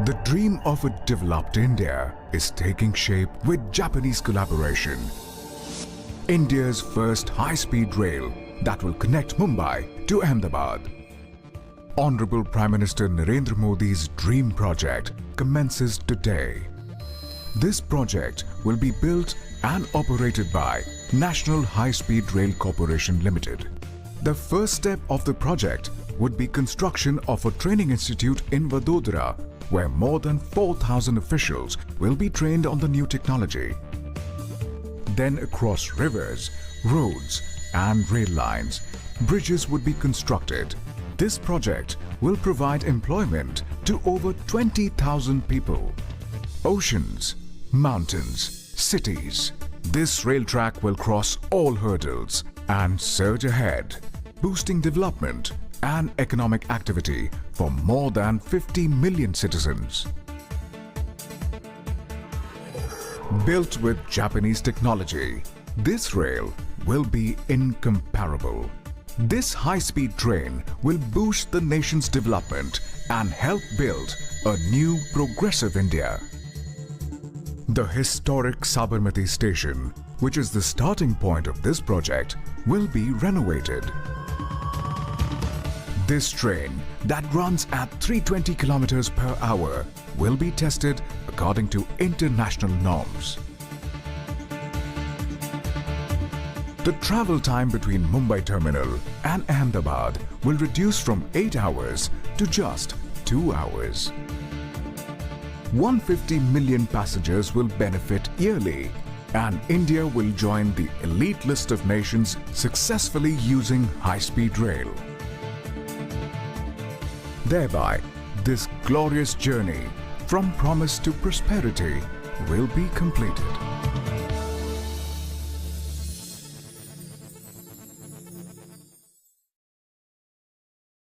The dream of a developed India is taking shape with Japanese collaboration. India's first high-speed rail that will connect Mumbai to Ahmadabad. Honorable Prime Minister Narendra Modi's dream project commences today. This project will be built and operated by National High Speed Rail Corporation Limited. The first step of the project would be construction of a training institute in Vadodara, where more than 4,000 officials will be trained on the new technology. Then across rivers, roads and rail lines, bridges would be constructed. This project will provide employment to over 20,000 people. Oceans, mountains, cities. This rail track will cross all hurdles and surge ahead, boosting development and economic activity for more than 50 million citizens. Built with Japanese technology, this rail will be incomparable. This high-speed train will boost the nation's development and help build a new progressive India. The historic Sabarmati station, which is the starting point of this project, will be renovated. This train that runs at 320 kilometers per hour will be tested according to international norms. The travel time between Mumbai terminal and Ahmedabad will reduce from 8 hours to just 2 hours. 150 million passengers will benefit yearly, and India will join the elite list of nations successfully using high-speed rail. Thereby, this glorious journey from promise to prosperity will be completed.